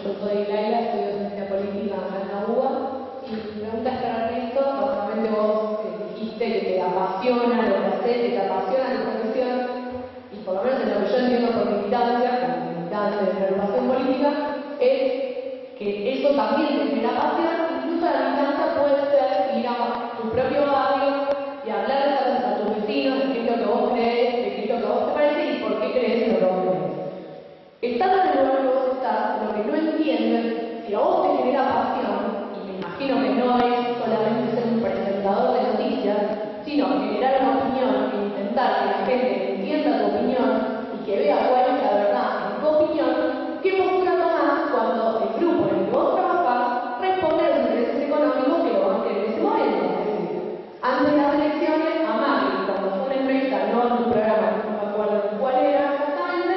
yo soy Laila, estudio ciencia política en la UBA, y mi pregunta es para Ernesto. Básicamente vos dijiste que te apasiona lo que haces, que te apasiona tu profesión, y por lo menos en lo que yo entiendo por militancia, como militante de la agrupación política, es que eso también te genera pasión. Incluso la militancia puede ser ir a tu propio barrio y hablar a tus vecinos de qué es lo que vos crees, de qué es lo que a vos te parece y por qué crees lo que vos crees. Estando en el lugar que vos estás, lo que no entiendo es si a vos te genera pasión, y me imagino que no es solamente ser un presentador de noticias, sino generar una opinión e intentar que la gente entienda tu opinión y que vea cuál es la verdad en tu opinión. ¿Qué postura tomás cuando el grupo en el que vos trabajás responde a los intereses económicos que lo van a querer en ese momento? Es decir, antes de las elecciones, a Macri, cuando fue una entrevista, no en un programa, no me acuerdo cuál era exactamente,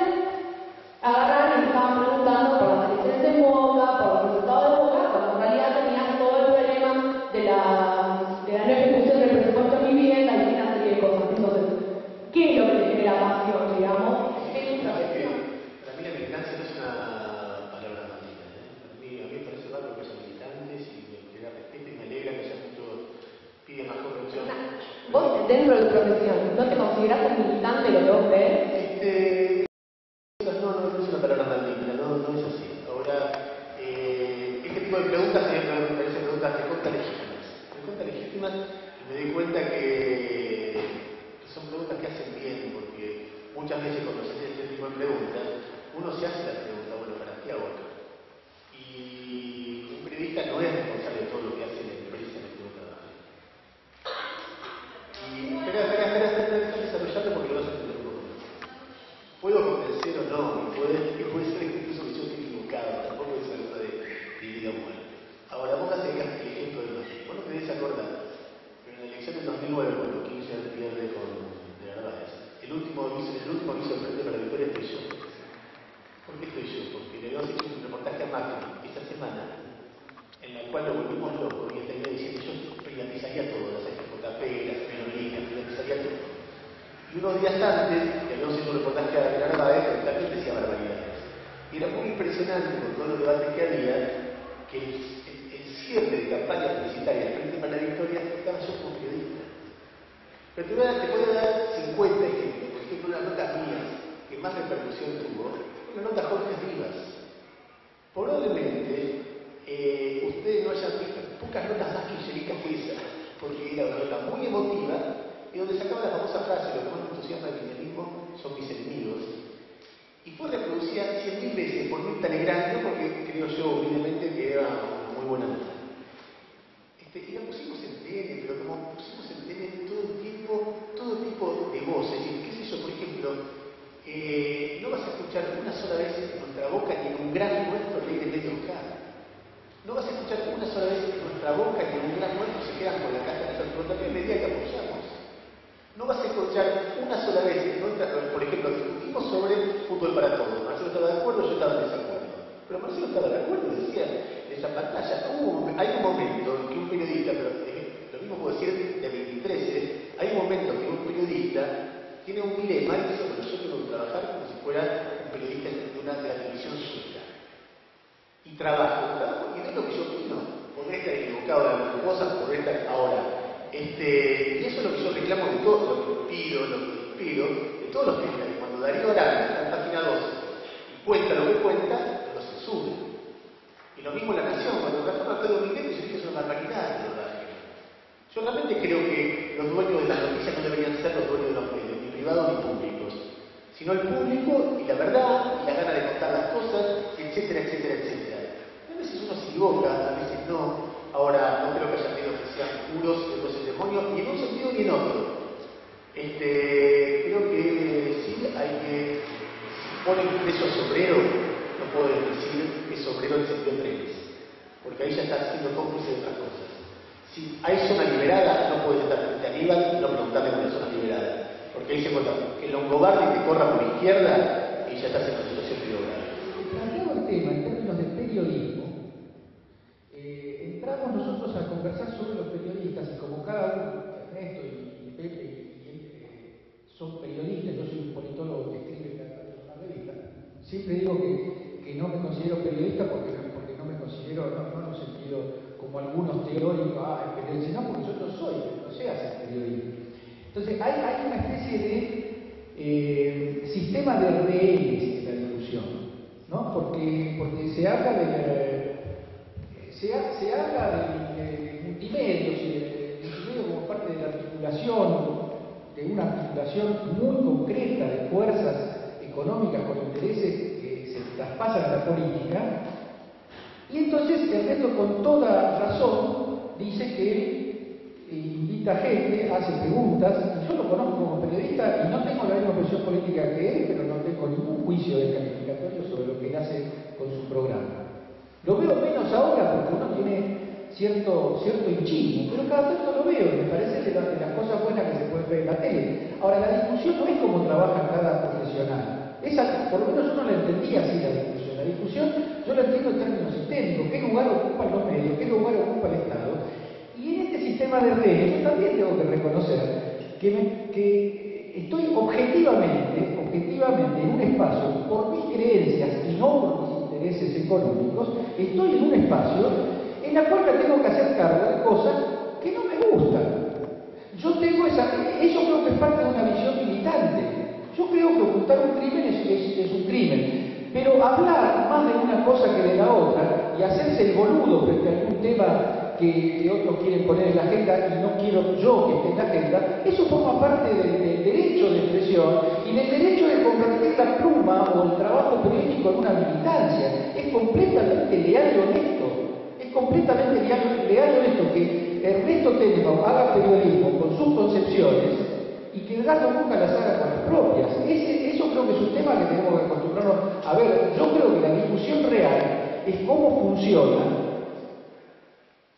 agarraron y estaban preguntando por las elecciones de Boca, por los resultados de Boca, cuando en realidad tenían todo el problema de la no ejecución del presupuesto de vivienda y una serie de cosas. Entonces, ¿qué es lo que te genera pasión, digamos? Para mí la militancia no es una palabra maldita. A mí me parece bárbaro que sean militantes y me genera respeto y me alegra que sean muchos pibes más jóvenes. Vos, dentro de tu profesión, ¿no te considerás un militante de lo que vos crees? No es una palabra maldita, no es así. Ahora, este tipo de preguntas me parecen preguntas recontra legítimas, y me doy cuenta que son preguntas que hacen bien, porque muchas veces cuando se hace este tipo de preguntas, uno se hace la pregunta, bueno, ¿para qué hago acá? Y un periodista no es responsable de todo lo que hace la empresa en la que uno trabaja. Y espera desarrollando porque lo vas a entender un poco más. Puedo convencer o no, y puede ser incluso que yo esté equivocado, tampoco es algo de vida o muerte. Ahora, vos haces el ejemplo de Macri. Vos no te debes acordar, pero en la elección del 2009, cuando Kirchner pierde con de Narváez, el último aviso de frente para la victoria estoy yo. ¿Por qué estoy yo? Porque le habíamos hecho un reportaje a Macri esa semana, en la cual lo volvimos loco, y estaría diciendo yo privatizaría todo, las FJP, las aerolíneas, privatizaría todo. Y unos días antes, que habíamos hecho un reportaje a Narváez, que también decía barbaridades. Y era muy impresionante con todos los debates que había, que el cierre de campaña publicitaria frente para la victoria estaba yo como periodista. Pero te puedo dar 50 ejemplos. Por ejemplo, una nota mía que más repercusión tuvo, una nota Jorge Rivas. Probablemente ustedes no hayan visto pocas notas más kirchneristas que esa, porque era una nota muy emotiva y donde sacaba la famosa frase: lo que más me entusiasma del kirchnerismo son mis enemigos. Y fue reproducida 100.000 veces por Mirta Legrand, porque creo yo humildemente que era una muy buena nota. Y la pusimos en TN, pero como pusimos en TN todo tipo de voces, qué sé yo, por ejemplo, no vas a escuchar una sola vez en nuestra boca ni en un gran nuestro ley de medio K. No vas a escuchar una sola vez en nuestra boca ni en un gran nuestro se quedan con la caja de nuestra frontera medida que apoyamos. No vas a escuchar una sola vez en nuestra, por ejemplo, discutimos sobre fútbol para todos. Marcelo estaba de acuerdo, yo estaba en desacuerdo. Pero Marcelo estaba de acuerdo, decía en esa pantalla. Hay un momento en que un periodista, pero lo mismo puedo decir de 23, hay un momento en que un periodista tiene un dilema y dice: bueno, yo tengo que trabajar como si fuera un periodista de la televisión sueca. Y trabajo, y no es lo que yo opino. Podré estar equivocado en algunas cosas, podré estar ahora. Y eso es lo que yo reclamo de todo, lo que pido, de todos los periodistas. Cuando Darío Arana está en página 12 y cuenta lo que cuenta, lo censura. Y lo mismo en La Nación, cuando Rafael Alfredo Domínguez dice que es una barbaridad de verdad. Yo realmente creo que los dueños de las noticias no deberían ser los dueños de los medios, ni privados ni públicos, sino el público y la verdad, y la gana de contar las cosas, etcétera, etcétera, etcétera. A veces uno se equivoca, a veces no. Ahora, no creo que haya medios que sean puros y otros el demonio, ni en un sentido ni en otro. Creo que sí hay que, si ponen precios obrero, no puedo decir que es obrero en sentido trenes, porque ahí ya está siendo cómplice de otras cosas. Si hay zona liberada, no puedes estar frente a Aníbal y no preguntarle por la zona liberada, porque ahí se cuenta que Longobardi te corra por la izquierda y ya estás en una situación privada. Planteado el tema en términos de periodismo, entramos nosotros a conversar sobre los periodistas, y como cada uno, Ernesto y Pepe y son periodistas, yo soy un politólogo que escribe en una revista, siempre digo que que no me considero periodista porque no me considero, no en un sentido como algunos teóricos, sino porque yo no soy, no sé hacer periodismo. Entonces hay una especie de sistema de rehenes en la discusión, ¿no? Porque se habla de multimedios y de multimedios como parte de la articulación, de una articulación muy concreta de fuerzas económicas con intereses que se traspasan a la política. Y entonces Ernesto con toda razón dice que invita gente, hace preguntas, y yo lo conozco como periodista y no tengo la misma posición política que él, pero no tengo ningún juicio descalificatorio sobre lo que él hace con su programa. Lo veo menos ahora porque uno tiene cierto hinchismo, pero cada tanto lo veo, me parece de las cosas buenas que se pueden ver en la tele. Ahora, la discusión no es como trabaja cada profesional. Esa, por lo menos yo no la entendía así, la discusión. La discusión yo la entiendo en términos sistémicos, qué lugar ocupan los medios, qué lugar ocupa el Estado. Y en este sistema de redes yo también tengo que reconocer que estoy objetivamente en un espacio, por mis creencias y no por mis intereses económicos, estoy en un espacio en la cual me tengo que hacer cargo de cosas que no me gustan. Yo tengo eso creo que es parte de una visión militante. Yo creo que ocultar un crimen es un crimen, pero hablar más de una cosa que de la otra y hacerse el boludo frente a algún tema que otros quieren poner en la agenda y no quiero yo que esté en la agenda, eso forma parte del derecho de expresión y del derecho de convertir la pluma o el trabajo periodístico en una militancia. Es completamente leal y honesto. Es completamente leal y honesto que Ernesto Tenenbaum haga periodismo con sus concepciones y que Edgardo Cuca las haga con las propias. Eso creo que es un tema que tenemos que acostumbrarnos a ver. Yo creo que la discusión real es cómo funciona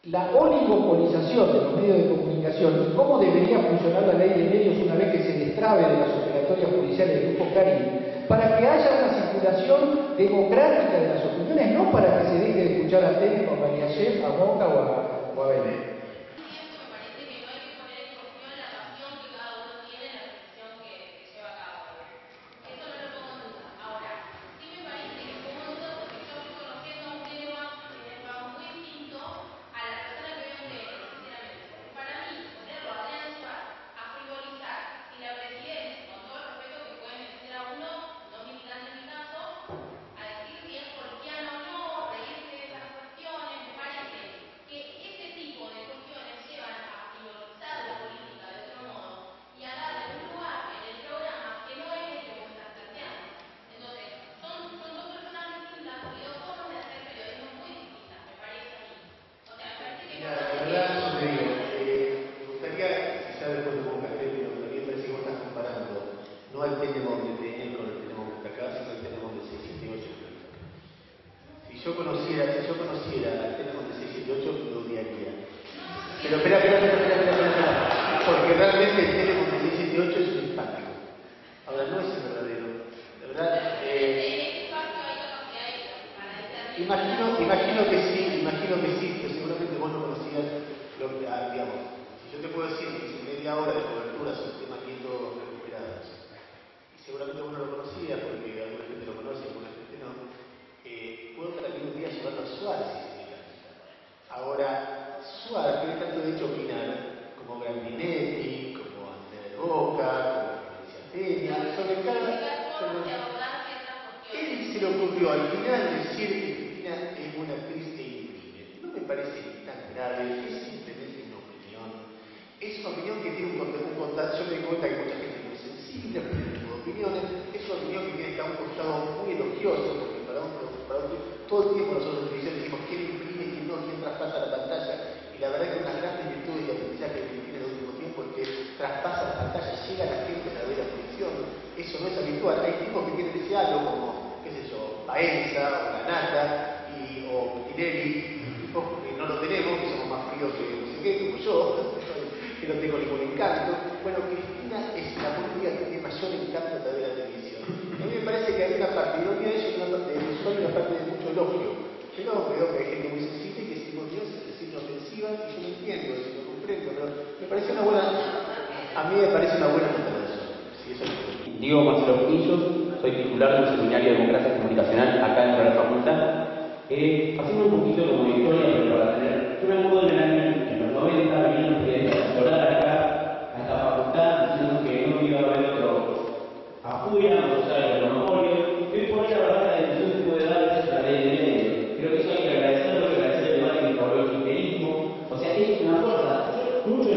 la oligopolización de los medios de comunicación y cómo debería funcionar la ley de medios una vez que se destrabe de las operatorias judiciales del Grupo Clarín, para que haya una circulación democrática de las opiniones, no para que se deje de escuchar a Tenenbaum, a María Shef, a Moca o a Benet. Porque realmente el Tenenbaum de 678 es un simpático. Ahora, no es el verdadero. De verdad, imagino que sí, pero seguramente vos no conocías lo que, digamos, si yo te puedo decir que hice media hora de cobertura sobre temas nietos recuperados, y seguramente vos no lo conocías porque alguna gente lo conoce, alguna gente no, puedo también un día llevarlo a Suárez si se me canta. Ahora, Suárez tiene tanto derecho a opinar como Grandinetti, como Andrea de Boca, como Florencia Peña, sobre cada... Él se le ocurrió al final decir que Cristina es una actriz e imprime. No me parece tan grave, es simplemente una opinión. Es una opinión que tiene un contacto. Yo me doy cuenta que mucha gente es muy sensible a este tipo de opiniones. Es una opinión que tiene que estar un costado muy elogioso, porque para todo el tiempo nosotros en televisión decimos quién imprime, quién no, quién traspasa la pantalla. Y la verdad es que una de las grandes virtudes de aprendizaje que tiene en el último tiempo es que traspasa la pantalla, llega a la gente a través de la televisión. Eso no es habitual. Hay tipos que tienen ese halo como, qué sé yo, Paenza o Lanata o Tinelli, tipos que no lo tenemos, que somos más fríos que no sé qué, como yo, que no tengo ningún encanto. Bueno, Cristina es la política que tiene mayor encanto a través de la televisión. A mí me parece que hay una parte de ironía de eso y una parte de sol y una parte de mucho elogio. Yo veo que hay gente muy sensible que es ironiosa, es decir, ofensiva, y yo lo entiendo, eso lo comprendo, pero me parece una buena, a mí me parece una buena declaración. Sí, eso es. Diego Marcelo Curillo, soy titular del Seminario de Democracia Comunicacional acá en Real Haciendo un poquito como historia, pero para tener. Yo me acuerdo en los 90 vinieron los periodistas a llorar acá, a esta facultad, diciendo que no iba a haber otro afuera, o sea, el monopolio. Y hoy por hoy, la verdad, la decisión se puede dar es la ley de medio. Creo que eso hay que agradecerlo, hay que agradecer el debate que favoró el kirchnerismo. O sea, es una fuerza. Muchos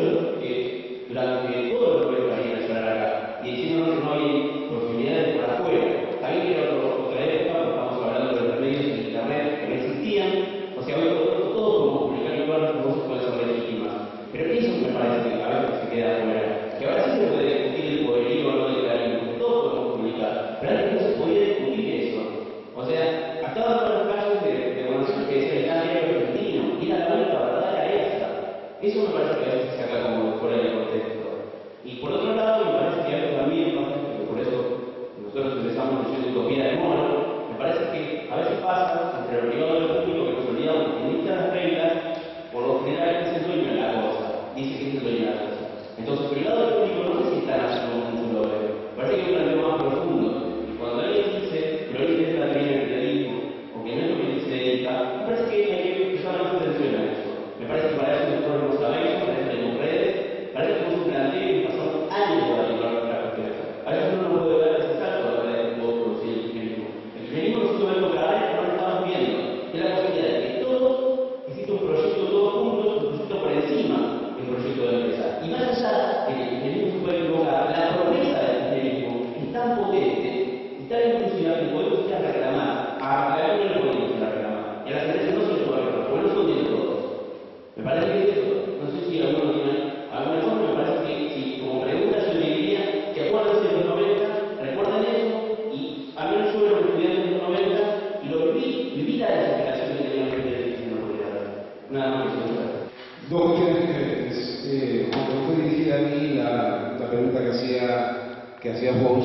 durante todo el pueblo venía a llorar acá, y diciendo que no hay posibilidades por afuera. También quiero otra época, porque estamos hablando de los medios de internet que no existían. O sea, hoy todos podemos publicar igual, todos pueden ser legítimas. Pero eso me parece que a veces se queda afuera. Que ahora sí se puede discutir el poderío o no de cada uno, porque todos podemos publicar. Pero antes no se podía discutir eso. O sea, acá van los casos de donaciones que decía el gran héroe argentino, y la única verdad era esa. Eso me parece que a veces se saca como fuera de contexto. Y por otro lado, me parece que a veces también, por eso nosotros empezamos leyendo Utopía de Moro, me parece que a veces pasa entre lo privado y lo público que nos olvidamos que en estas reglas, por lo general, es el dueño de la cosa. Dice que es el dueño de la cosa. Entonces, privado y público no sé si están haciendo mucho doble. Parece que es un planteo más profundo. Y cuando alguien dice que lo que está bien el periodismo, o que no es lo que se dedica, me parece que hay que prestar más atención a eso. Me parece que para eso nosotros no sabemos, para eso tenemos redes, para eso tenemos un planteo y pasamos años para llevar nuestra cuestión. A veces uno no puede dar ese salto a la vez de todo producir el kirchnerismo. El kirchnerismo nosotros vemos cada vez que no lo estamos viendo. Es la posibilidad de que todos exista un proyecto todos juntos, un proyecto por encima del proyecto de empresa. Y más allá de que el kirchnerismo se puede equivocar, la promesa del kirchnerismo es tan potente y tan inclusiva que podemos ir a reclamar. A la no le podemos ir a reclamar. Y a las empresas no se les puede reclamar, porque no son de todos. Me parece que es eso. No sé si alguno tiene alguna cosa, me parece que si como pregunta yo le diría que acuérdense de los 90, recuerden eso, y a mí yo lo estudié en los 90 y lo viví la desesperación que tenía que tener en la comunidad. Nada más que eso. Dos cuestiones diferentes. Cuando fue dirigida a mí la pregunta que hacías vos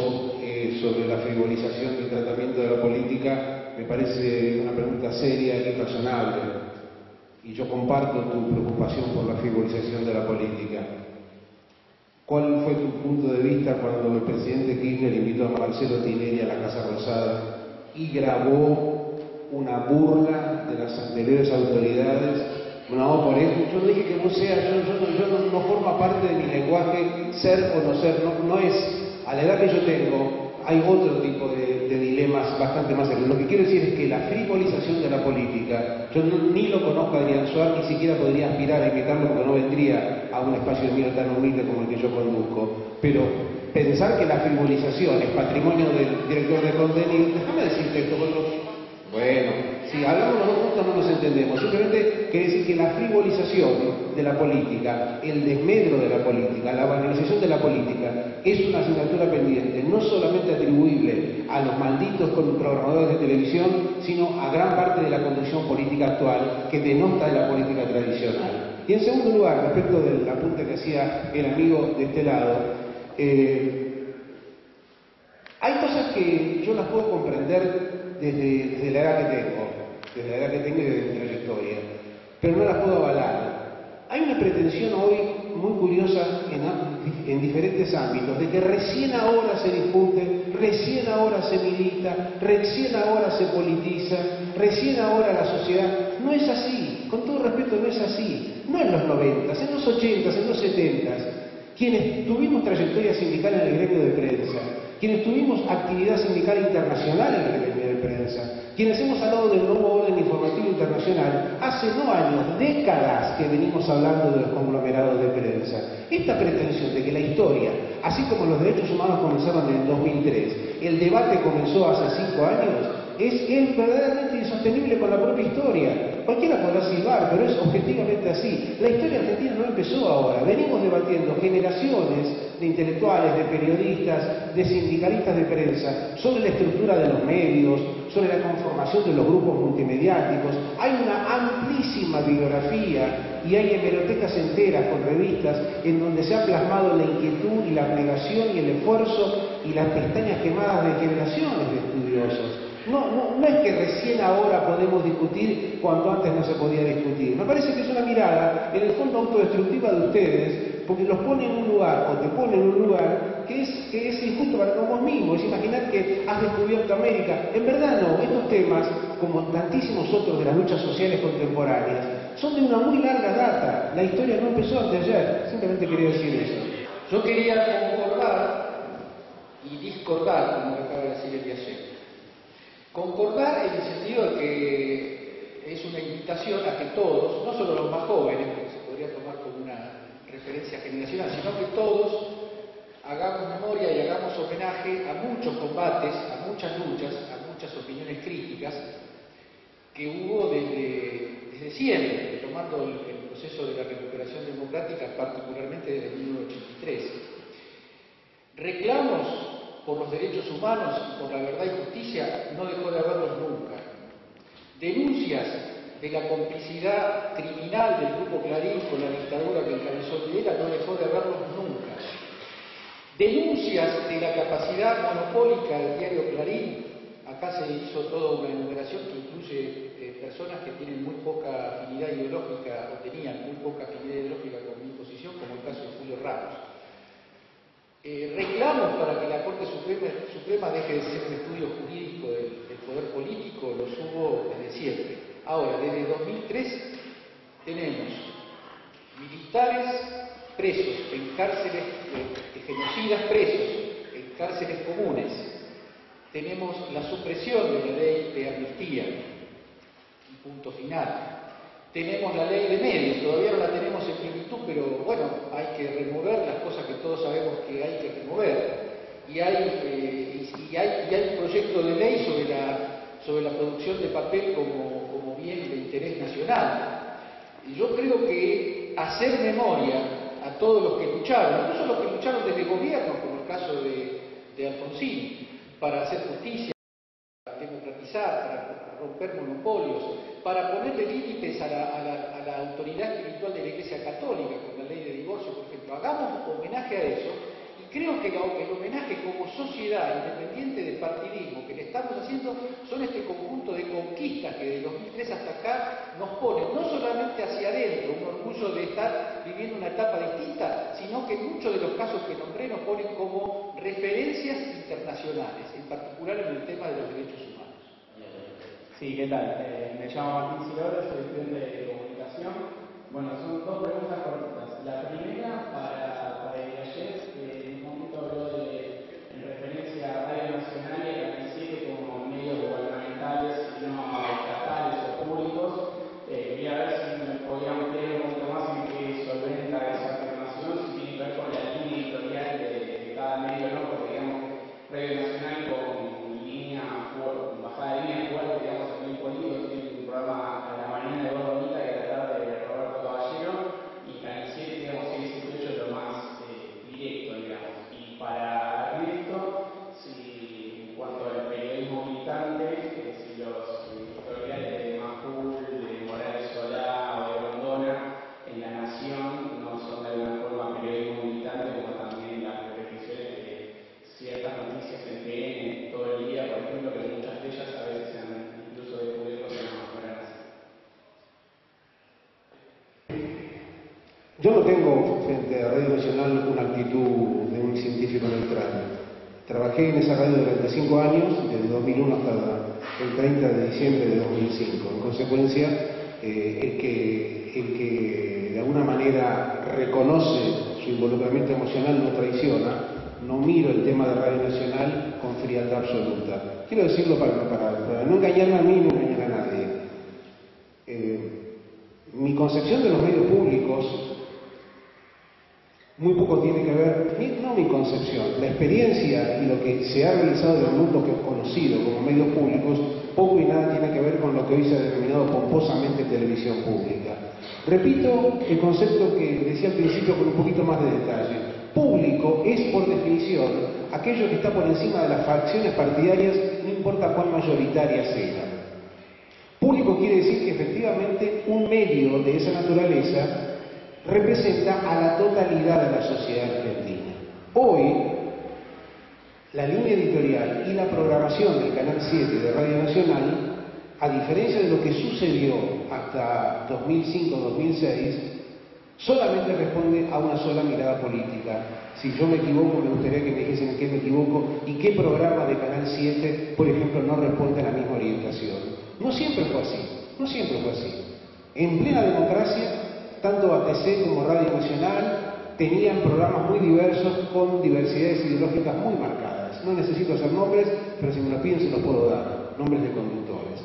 sobre la frivolización del tratamiento de la política, me parece una pregunta seria y razonable. Y yo comparto tu preocupación por la frivolización de la política. ¿Cuál fue tu punto de vista cuando el presidente Kirchner invitó a Marcelo Tinelli a la Casa Rosada y grabó una burla de las anteriores autoridades? No, por eso yo no dije que no sea, yo no forma parte de mi lenguaje ser o no ser, no es, a la edad que yo tengo, hay otro tipo de dilemas bastante más serios. Lo que quiero decir es que la frivolización de la política, yo ni lo conozco a Adrián Suárez, ni siquiera podría aspirar a imitarlo porque no vendría a un espacio mío tan humilde como el que yo conduzco, pero pensar que la frivolización es patrimonio del director de contenido, déjame decirte esto, bueno, si hablamos los dos juntos no nos entendemos. Simplemente quiere decir que la frivolización de la política, el desmedro de la política, la banalización de la política es una asignatura pendiente, no solamente atribuible a los malditos programadores de televisión, sino a gran parte de la conducción política actual que denota de la política tradicional. Y en segundo lugar, respecto del apunte que hacía el amigo de este lado, hay cosas que yo las puedo comprender desde la edad que tengo y desde mi trayectoria, pero no las puedo avalar. Hay una pretensión hoy muy curiosa en diferentes ámbitos, de que recién ahora se discute, recién ahora se milita, recién ahora se politiza, recién ahora la sociedad. No es así, con todo respeto, no es así. No en los 90s, en los 80s, en los 70s. Quienes tuvimos trayectoria sindical en el gremio de prensa, quienes tuvimos actividad sindical internacional en el gremio de prensa, quienes hemos hablado del nuevo orden informativo internacional, hace no años, décadas que venimos hablando de los conglomerados de prensa. Esta pretensión de que la historia, así como los derechos humanos comenzaron en el 2003, el debate comenzó hace 5 años, es verdaderamente insostenible con la propia historia. Cualquiera podrá silbar, pero es objetivamente así. La historia argentina no empezó ahora. Venimos debatiendo generaciones de intelectuales, de periodistas, de sindicalistas de prensa, sobre la estructura de los medios, sobre la conformación de los grupos multimediáticos. Hay una amplísima bibliografía y hay hemerotecas enteras con revistas en donde se ha plasmado la inquietud y la abnegación y el esfuerzo y las pestañas quemadas de generaciones de estudiosos. No es que recién ahora podemos discutir cuando antes no se podía discutir. Me parece que es una mirada, en el fondo, autodestructiva de ustedes, porque los pone en un lugar, o te pone en un lugar, que es injusto para vos mismo. Es imaginar que has descubierto América. En verdad no, estos temas como tantísimos otros de las luchas sociales contemporáneas, son de una muy larga data. La historia no empezó anteayer. Simplemente quería decir eso. Yo quería concordar y discordar, como acaba de decir el Piaget. Concordar en el sentido de que es una invitación a que todos, no solo los más jóvenes, porque se podría tomar como una referencia generacional, sino que todos hagamos memoria y hagamos homenaje a muchos combates, a muchas luchas, a muchas opiniones críticas que hubo desde siempre, tomando el proceso de la recuperación democrática, particularmente desde 1983. Reclamos por los derechos humanos y por la verdad y justicia no dejó de haberlos nunca. Denuncias de la complicidad criminal del grupo Clarín con la dictadura que encabezó Videla no dejó de haberlos nunca. Denuncias de la capacidad monopólica del diario Clarín, acá se hizo toda una enumeración que incluye personas que tienen muy poca afinidad ideológica o tenían muy poca afinidad ideológica con mi posición, como el caso de Julio Ramos. Reclamos para que la Corte Suprema deje de ser un estudio jurídico del poder político, los hubo desde siempre. Ahora, desde 2003 tenemos militares presos en cárceles, genocidas presos en cárceles comunes. Tenemos la supresión de la ley de amnistía, y punto final. Tenemos la ley de medios, todavía no la tenemos en plenitud, pero bueno, hay que remover las cosas que todos sabemos que hay que remover. Y hay un proyecto de ley sobre la producción de papel como bien de interés nacional. Y yo creo que hacer memoria a todos los que lucharon, incluso los que lucharon desde el gobierno, como el caso de Alfonsín, para hacer justicia, para democratizar, para romper monopolios, para ponerle límites a la autoridad espiritual de la Iglesia Católica con la ley de divorcio, por ejemplo. Hagamos homenaje a eso, y creo que el homenaje como sociedad, independiente del partidismo que le estamos haciendo, son este conjunto de conquistas que de 2003 hasta acá nos ponen, no solamente hacia adentro, un orgullo de estar viviendo una etapa distinta, sino que en muchos de los casos que nombré nos ponen como referencias internacionales, en particular en el tema de los derechos humanos. Sí, ¿qué tal? Me llamo Martín Silora, soy estudiante de comunicación. Bueno, son dos preguntas cortitas. La primera para el Piaget, que en un momento habló en referencia a Radio Nacional y a Canal 7 como medios gubernamentales y no estatales o públicos. Quería ver si me podía ampliar un poquito más en qué solventa esa afirmación, si tiene que ver con la línea editorial de cada medio, ¿no? Porque digamos, Radio Nacional con línea, bajada de línea fuerte, digamos, en el político, tiene un programa a la mañana de Eduardo Bonita y a la tarde de Roberto Caballero, y Canal 7, digamos, ese hecho es lo más directo, digamos. Y para esto, si en cuanto al periodismo militante, si los editoriales de Majul, de Morales Solá o de Rondona en La Nación no son de alguna forma periodismo militante, como también las repeticiones de ciertas noticias en TN todo el día, por ejemplo, que muchas de ellas a veces se han incluso descubierto que no fueran así. Yo no tengo frente a Radio Nacional una actitud de un científico neutral. Trabajé en esa radio durante 5 años, desde 2001 hasta el 30 de diciembre de 2005. En consecuencia, el que de alguna manera reconoce su involucramiento emocional no traiciona. No miro el tema de Radio Nacional con frialdad absoluta. Quiero decirlo para no engañarme a mí ni engañar a nadie. Mi concepción de los medios públicos muy poco tiene que ver, no mi concepción, la experiencia y lo que se ha realizado en el mundo que he conocido como medios públicos, poco y nada tiene que ver con lo que hoy se ha denominado pomposamente televisión pública. Repito el concepto que decía al principio con un poquito más de detalle. Público es, por definición, aquello que está por encima de las facciones partidarias, no importa cuán mayoritarias sean. Público quiere decir que efectivamente un medio de esa naturaleza representa a la totalidad de la sociedad argentina. Hoy, la línea editorial y la programación del Canal 7 de Radio Nacional, a diferencia de lo que sucedió hasta 2005-2006, solamente responde a una sola mirada política. Si yo me equivoco, me gustaría que me dijesen en qué me equivoco y qué programa de Canal 7, por ejemplo, no responde a la misma orientación. No siempre fue así, no siempre fue así. En plena democracia, tanto ATC como Radio Nacional tenían programas muy diversos con diversidades ideológicas muy marcadas. No necesito hacer nombres, pero si me los piden se los puedo dar, nombres de conductores.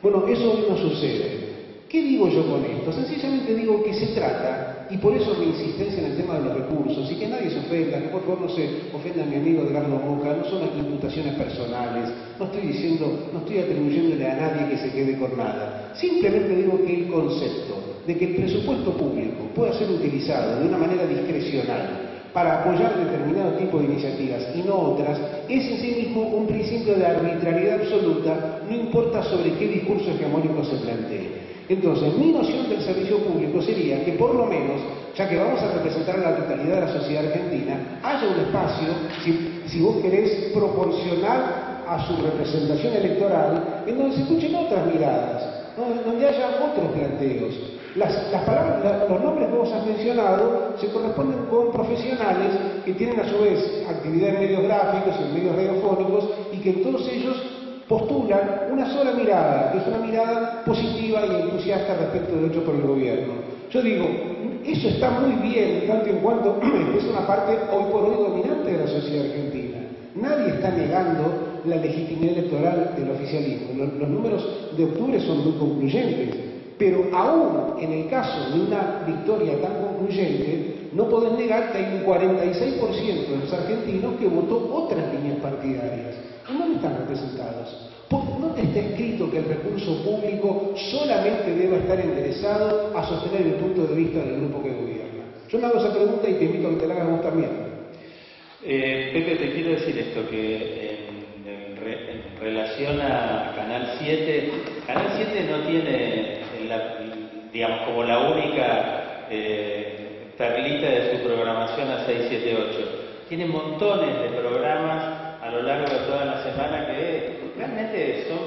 Bueno, eso hoy no sucede. ¿Qué digo yo con esto? Sencillamente digo que se trata, y por eso mi insistencia en el tema de los recursos, y que nadie se ofenda, que por favor no se ofenda a mi amigo Edgardo Moca, no son imputaciones personales, no estoy atribuyéndole a nadie que se quede con nada. Simplemente digo que el concepto de que el presupuesto público pueda ser utilizado de una manera discrecional para apoyar determinado tipo de iniciativas y no otras, es en sí mismo un principio de arbitrariedad absoluta, no importa sobre qué discurso hegemónico se plantee. Entonces, mi noción del servicio público sería que por lo menos, ya que vamos a representar a la totalidad de la sociedad argentina, haya un espacio, si vos querés, proporcional a su representación electoral, en donde se escuchen otras miradas, donde haya otros planteos. Las palabras, los nombres que vos has mencionado se corresponden con profesionales que tienen a su vez actividad en medios gráficos, en medios radiofónicos, y que todos ellos postulan una sola mirada, que es una mirada positiva y entusiasta respecto de hecho por el gobierno. Yo digo, eso está muy bien, tanto en cuanto es una parte hoy por hoy dominante de la sociedad argentina. Nadie está negando la legitimidad electoral del oficialismo. Los números de octubre son muy concluyentes, pero aún en el caso de una victoria tan concluyente, no podés negar que hay un 46% de los argentinos que votó otras líneas partidarias. ¿Dónde están representados? ¿Dónde está escrito que el recurso público solamente deba estar enderezado a sostener el punto de vista del grupo que gobierna? Yo me hago esa pregunta y te invito a que te la hagas vos también. Pepe, te quiero decir esto, que en relación a Canal 7, Canal 7 no tiene, digamos, como la única perlita de su programación a 6, 7, 8. Tiene montones de programas a lo largo de toda la semana que realmente son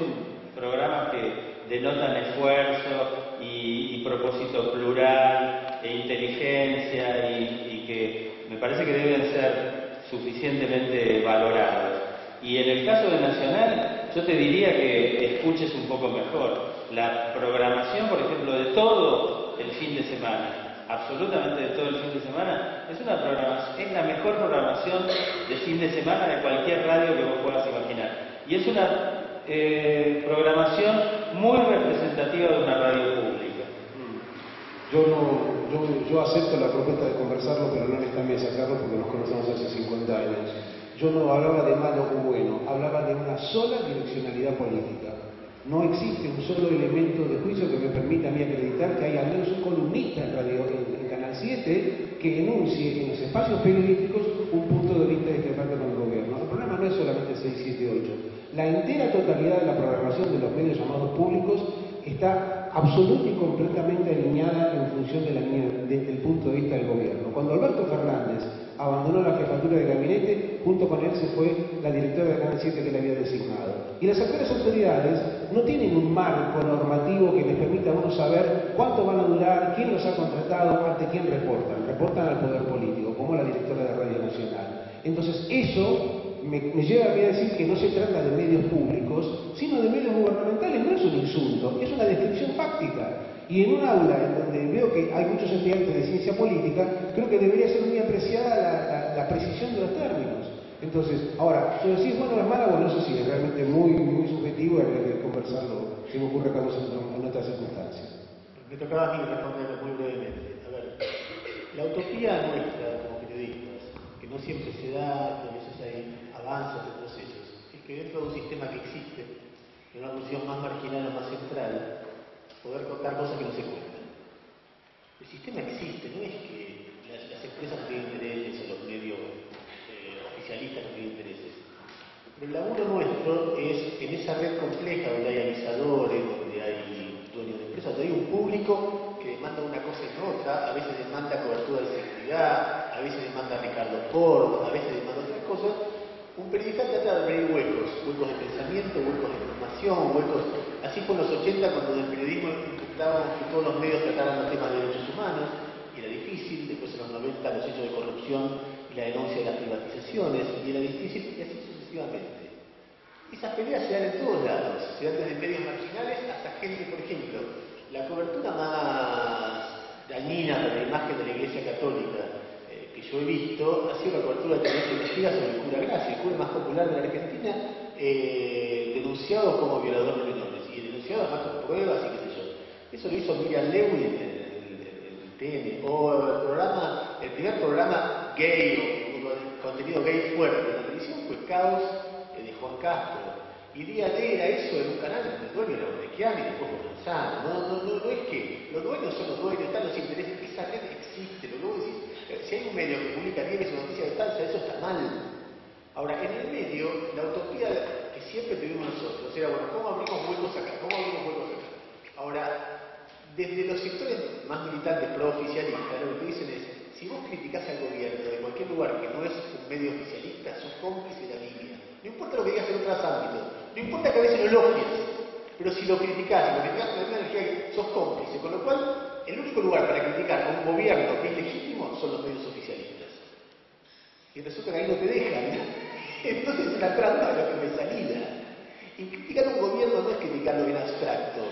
programas que denotan esfuerzo y propósito plural e inteligencia y que me parece que deben ser suficientemente valorados. Y en el caso de Nacional, yo te diría que escuches un poco mejor. La programación, por ejemplo, de todo el fin de semana, absolutamente de todo el fin de semana, es la mejor programación de fin de semana de cualquier radio que vos puedas imaginar. Y es una programación muy representativa de una radio pública. Yo acepto la propuesta de conversarlo, pero no en esta mesa, Carlos, porque nos conocemos hace 50 años. Yo no hablaba de malo o bueno, hablaba de una sola direccionalidad política. No existe un solo elemento de juicio que me permita a mí acreditar que hay al menos un columnista en Canal 7 que enuncie en los espacios periodísticos un punto de vista discrepante con el gobierno. El problema no es solamente 6, 7, 8. La entera totalidad de la programación de los medios llamados públicos está absoluta y completamente alineada en función de del punto de vista del gobierno. Cuando Alberto Fernández abandonó la jefatura de gabinete, junto con él se fue la directora de Canal 7 que le había designado. Y las actuales autoridades no tienen un marco normativo que les permita a uno saber cuánto van a durar, quién los ha contratado, ante quién reportan. Reportan al poder político, como la directora de Radio Nacional. Entonces eso me lleva a mí a decir que no se trata de medios públicos, sino de medios gubernamentales. No es un insulto, es una descripción fáctica. Y en un aula en donde veo que hay muchos estudiantes de ciencia política, creo que debería ser muy apreciada la precisión de los términos. Entonces, ahora, si decís, bueno, es mala, bueno, eso sí, es realmente muy subjetivo y habría que conversarlo, si me ocurre, Carlos, en otras circunstancias. Me tocaba a mí responderlo muy brevemente. A ver, la utopía nuestra como periodistas, que no siempre se da, que a veces hay avances de procesos, es que dentro de un sistema que existe, en una función más marginal o más central, poder contar cosas que no se cuentan. El sistema existe, no es que las empresas no tienen intereses o los medios oficialistas no tienen intereses. Pero el laburo nuestro es en esa red compleja donde hay avisadores, donde hay dueños de empresas, donde hay un público que demanda una cosa y otra, a veces demanda cobertura de seguridad, a veces demanda Ricardo Ford, a veces demanda otras cosas. Un periodista trata de abrir huecos de pensamiento, huecos de información, huecos. Así fue en los 80 cuando del periodismo intentábamos que todos los medios trataran los temas de derechos humanos, y era difícil. Después en los 90 los hechos de corrupción y la denuncia de las privatizaciones, y era difícil, y así sucesivamente. Esas peleas se dan en todos lados, se dan desde medios marginales hasta gente, por ejemplo, la cobertura más dañina para la imagen de la Iglesia Católica que yo he visto ha sido la cobertura de Televisión Investiga sobre el cura Gracia, el cura más popular de la Argentina, denunciado como violador de menores, y denunciado además con pruebas y qué sé yo. Eso lo hizo Miriam Lewin en el TN, o el primer programa gay, o contenido gay fuerte de la televisión fue Caos de Juan Castro. Y día a día era eso en un canal donde el dueño era Bordequian y después Provenzano. No es que los dueños son los dueños, están los intereses, esa red existe. Lo que vos decís, si hay un medio que publica 10 veces noticias de falsa, eso está mal. Ahora, en el medio, la utopía que siempre tuvimos nosotros era, bueno, ¿cómo abrimos huecos acá? ¿Cómo abrimos huecos acá? Ahora, desde los sectores más militantes pro-oficialistas, lo que dicen es, si vos criticás al gobierno de cualquier lugar que no es un medio oficialista, sos cómplice de la línea. No importa lo que digas en otros ámbitos, no importa que a veces lo elogies, pero si lo criticás con la misma energía, sos cómplice. Con lo cual, el único lugar para criticar a un gobierno que es legítimo son los medios oficialistas. Y resulta que ahí no te dejan. Entonces es una trampa de lo que me salida. Y criticar a un gobierno no es criticarlo en abstracto.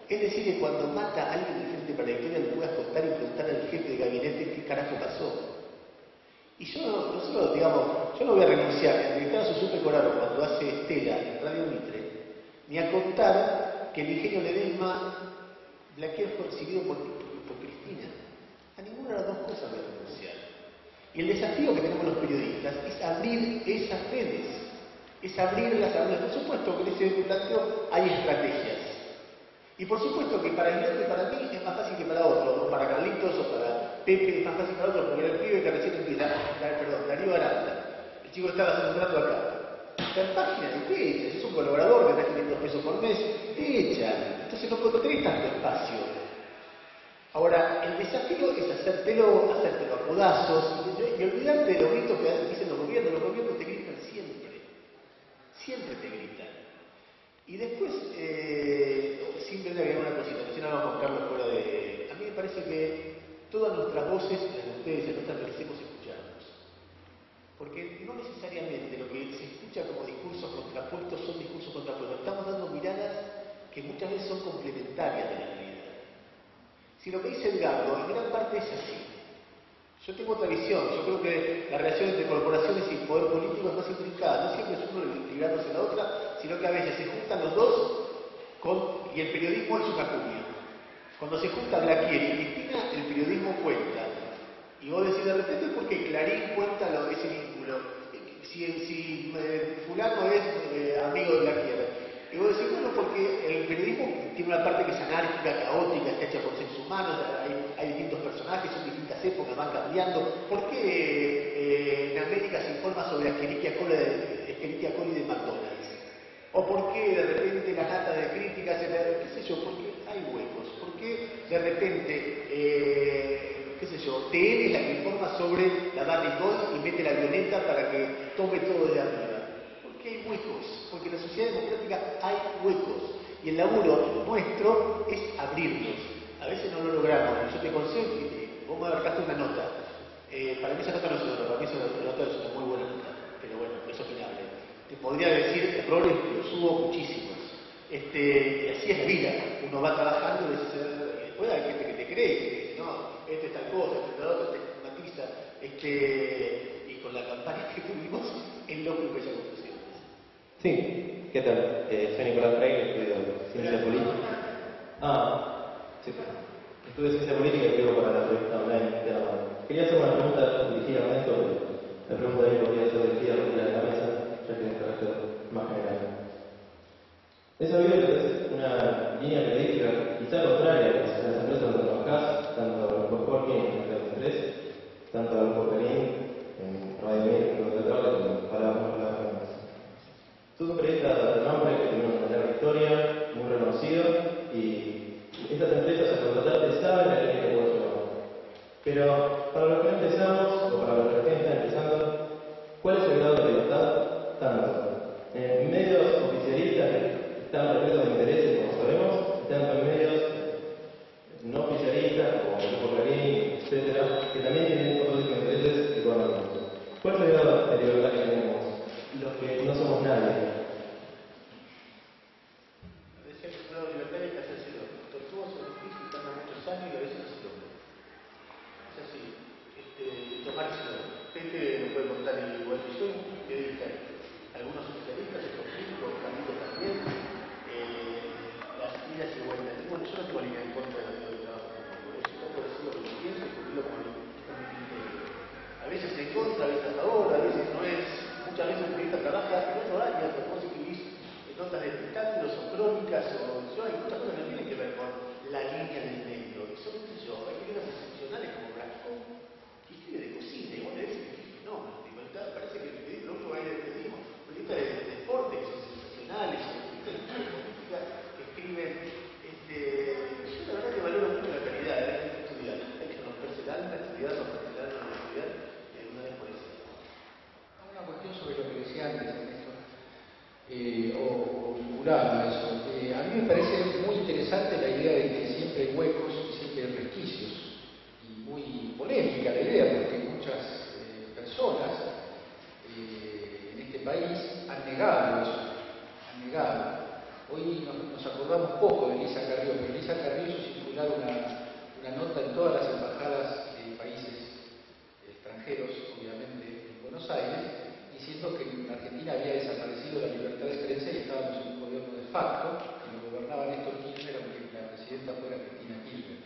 Es decir, que cuando mata a alguien del Frente para la Victoria le puedas contar y preguntar al jefe de gabinete qué carajo pasó. Y yo no voy a renunciar a entrevistar a Susupe Coraro cuando hace Estela en Radio Mitre, ni a contar que el ingenio Ledesma Blaquier fue recibido por Cristina. A ninguna de las dos cosas voy a renunciar. Y el desafío que tenemos los periodistas es abrir esas redes, es abrirlas. Por supuesto que en ese planteo hay estrategias. Y por supuesto que para Guillermo y para mí es más fácil que para otro, o para Carlitos o para Pepe es más fácil para otro, porque era el pibe que recién empieza, Darío Aranda, el chico estaba haciendo un trato acá. Está en página de te echas, es un colaborador que da 500 pesos por mes, te echan. Entonces no tenés tanto espacio. Ahora, el desafío es hacértelo a codazos y olvidarte de los gritos que dicen los gobiernos te gritan siempre. Siempre te gritan. Y después, simplemente agregar una cosita, mencionaba Juan Carlos fuera de... A mí me parece que todas nuestras voces, las de ustedes y las nuestras, merecemos escucharnos. Porque no necesariamente lo que se escucha como discursos contrapuestos son discursos contrapuestos. Estamos dando miradas que muchas veces son complementarias de la realidad. Si lo que dice Edgardo, en gran parte es así. Yo tengo otra visión. Yo creo que la relación entre corporaciones y poder político es más intrincada. No siempre es uno ligándose a la otra, sino que a veces se juntan los dos y el periodismo es una cuña. Cuando se junta Blaquier y Cristina, el periodismo cuenta. Y vos decís de repente porque Clarín cuenta ese vínculo. Si fulano es amigo de Blaquier. Y vos decís, bueno, porque el periodismo tiene una parte que es anárquica, caótica, está hecha por seres humanos, hay distintos personajes, son distintas épocas, van cambiando. ¿Por qué en América se informa sobre Escherichia coli de McDonald's? ¿O por qué de repente la nata de críticas, qué sé yo, porque hay huecos? ¿Por qué de repente, qué sé yo, TN es la que informa sobre la Barricón y mete la avioneta para que tome todo de arriba? Hay huecos, porque en la sociedad democrática hay huecos y el laburo nuestro es abrirlos. A veces no lo logramos. Yo te concedo que vos me marcaste una nota. Para mí esa nota no es una nota, para mí esa nota es una muy buena nota, pero bueno, es opinable. Te podría decir errores, los hubo muchísimos. Y así es la vida. Uno va trabajando y después hay gente que te cree, que dice, no, este es tal cosa, este es tal otra, este matiza. Y con la campaña que tuvimos, es lógico que haya confusión. Sí, ¿qué tal? Soy Nicolás Freire, estudio Ciencia Política. Sí. Estudio Ciencia Política y escribo para la revista online. Quería hacer una pregunta dirigida a Néstor. La pregunta de mí podría ser dirigida a la mesa, ya que es un carácter más general. Es sabido que es una línea periodística quizá contraria a las empresas donde trabajás, tanto al Grupo Jorge en el 3, tanto al Grupo Perín en Radio México, donde trabajas, como palabras. Sos un periodista de nombre que tiene una larga historia, muy reconocido, y estas empresas al contratarte saben a qué te puedes llevar. Pero para los que no empezamos, o para los que están empezando, ¿cuál es el grado de libertad? Tanto en medios oficialistas que están repletos de intereses, como sabemos, y tanto en medios no oficialistas, como el Grupo Clarín, etcétera, que también tienen otros intereses económicos. ¿Cuál es el grado de libertad que tenemos los que no somos nadie? preguntar, igual que soy un periodista, algunos especialistas, otros críticos, Camilo también, las idas y vueltas. Bueno, yo no tengo línea en contra de los trabajo tampoco, yo trato de decir lo que yo pienso y cumplirlo como mi criterio. A veces en contra, a veces a favor, a veces no es. Muchas veces el periodista trabaja en otro área, pero vos escribís notas de espectáculos o crónicas o hay muchas cosas que no tienen que ver con la línea del medio. Son, qué sé yo, hay periodistas excepcionales como Brasco, que escribe de cocina, y vos le decís que no, parece que el periodista, lo único que hay de periodismo, periodistas de deporte, que son sensacionales, periodistas de política, que escriben, yo la verdad que valoro mucho la calidad, hay que estudiar, hay que romperse el alma, estudiar, romperse el alma, estudiar, una vez por eso. Una cuestión sobre lo que decía antes, Ernesto, o vinculado a eso. A mí me parece muy interesante la idea de que siempre hay huecos y siempre hay resquicios, y muy polémica la idea, porque muchas personas en este país han negado eso, han negado. Hoy nos acordamos poco de Elisa Carrió, pero Elisa Carrió hizo circular una nota en todas las embajadas de países extranjeros, obviamente en Buenos Aires, diciendo que en Argentina había desaparecido la libertad de prensa y estábamos en un gobierno de facto, que lo gobernaba Néstor Kirchner, aunque la presidenta fuera Cristina Kirchner.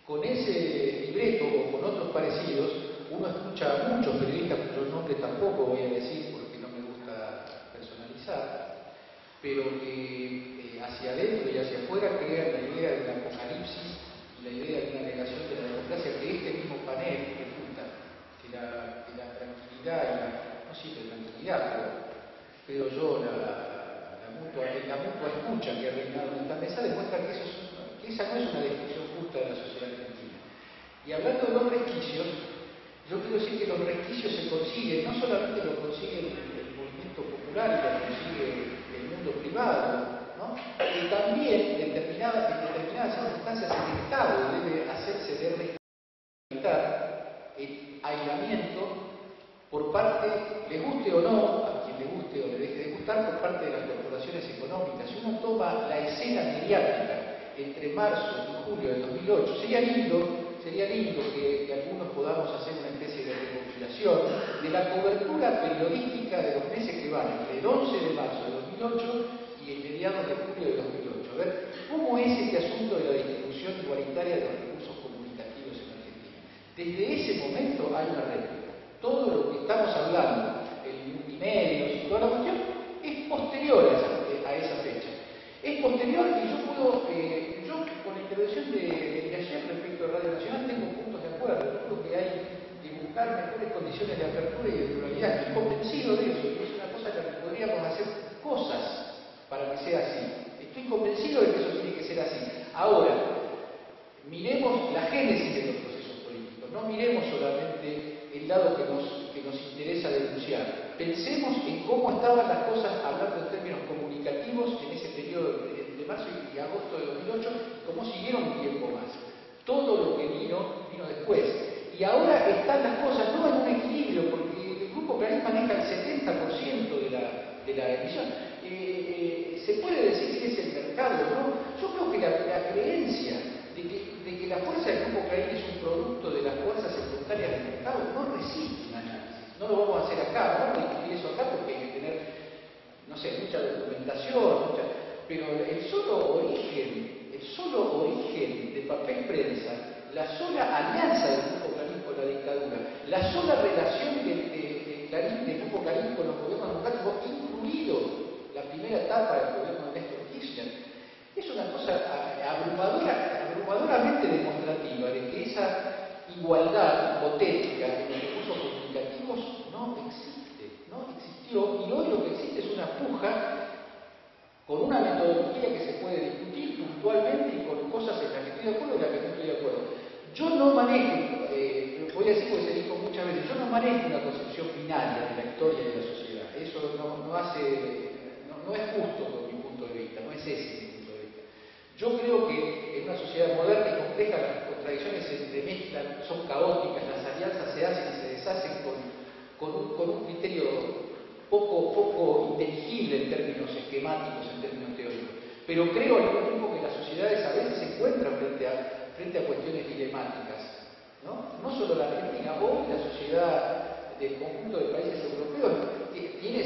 Con ese libreto o con otros parecidos, uno escucha a muchos periodistas cuyos nombres tampoco voy a decir porque no me gusta personalizar, pero que hacia adentro y hacia afuera crean la idea de un apocalipsis y la idea de una negación de la democracia, que este mismo panel resulta que la tranquilidad y la no siempre tranquilidad, pero creo yo, la mutua escucha que ha reinado en esta mesa demuestra que esa no es una descripción justa de la sociedad argentina. Y hablando de los resquicios, yo quiero decir que los resquicios se consiguen, no solamente lo consigue el movimiento popular y lo consigue el mundo privado, ¿no? Y también en determinadas circunstancias el Estado debe hacerse de respetar el aislamiento por parte, le guste o no, a quien le guste o le deje de gustar, por parte de las corporaciones económicas. Si uno toma la escena mediática entre marzo y julio de 2008, sería lindo que algunos podamos hacer una especie de recopilación de la cobertura periodística de los meses que van entre el 11 de marzo de 2008 y el mediados de julio de 2008. A ver, ¿cómo es este asunto de la distribución igualitaria de los recursos comunicativos en Argentina? Desde ese momento hay una réplica. Todo lo que estamos hablando, el multimedios y toda la cuestión, es posterior a esa fecha. Es posterior y yo con la intervención de ayer respecto a Radio Nacional tengo puntos de acuerdo. Creo que hay que buscar mejores condiciones de apertura y de pluralidad. Estoy convencido de eso y es una cosa que podríamos hacer cosas para que sea así. Estoy convencido de que eso tiene que ser así. Ahora, miremos la génesis de los procesos políticos, no miremos solamente el lado que nos interesa denunciar. Pensemos en cómo estaban las cosas, hablando en términos comunicativos, en ese periodo de marzo y agosto de 2008, y cómo siguieron un tiempo más. Todo lo que vino después. Y ahora están las cosas no en un equilibrio, porque el Grupo Clarín maneja el 70% de la emisión. Se puede decir que es el mercado, ¿no? Yo creo que la creencia de que la fuerza del Grupo Clarín es un producto de las fuerzas espontáneas del mercado no resiste un análisis. No lo vamos a hacer acá, no vamos a discutir eso acá porque hay que tener, no sé, mucha documentación, pero el solo origen de Papel Prensa, la sola alianza del Grupo Clarín con la dictadura, la sola relación del Grupo Clarín con los gobiernos democráticos, incluido la primera etapa del gobierno de Néstor Kirchner, es una cosa abrumadoramente demostrativa de que esa igualdad hipotética en los recursos comunicativos no existió, y hoy lo que existe es una puja con una metodología que se puede discutir puntualmente y con cosas en las que estoy de acuerdo y en las que no estoy de acuerdo. Yo no manejo, voy a decir porque se dijo muchas veces, yo no manejo una concepción binaria de la historia y de la sociedad. Eso no es justo con mi punto de vista, no es ese mi punto de vista. Yo creo que en una sociedad moderna y compleja las contradicciones se entremezclan, son caóticas, las alianzas se hacen y se deshacen con un criterio poco inteligible en términos esquemáticos, en términos teóricos. Pero creo al mismo tiempo que las sociedades a veces se encuentran frente a cuestiones dilemáticas, ¿no? No solo la Argentina, hoy la sociedad del conjunto de países europeos tiene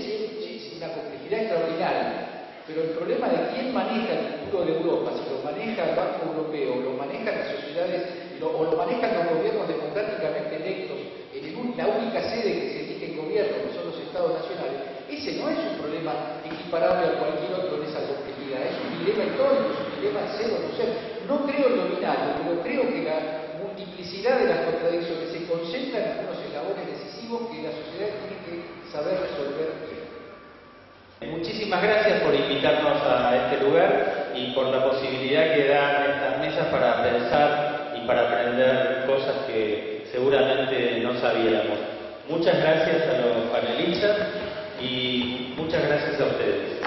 una complejidad extraordinaria. Pero el problema de quién maneja el futuro de Europa, si lo maneja el Banco Europeo, lo manejan las sociedades, o lo manejan los gobiernos democráticamente electos, en la única sede que se elige el gobierno, que son los Estados nacionales, ese no es un problema equiparable a cualquier otro en esa complejidad, es un dilema histórico, es un dilema de ser o no ser. No creo en lo binario, pero creo que la multiplicidad de las contradicciones se concentra en algunos eslabones decisivos que la sociedad tiene que saber resolver bien. Muchísimas gracias por invitarnos a este lugar y por la posibilidad que dan estas mesas para pensar y para aprender cosas que seguramente no sabíamos. Muchas gracias a los panelistas y muchas gracias a ustedes.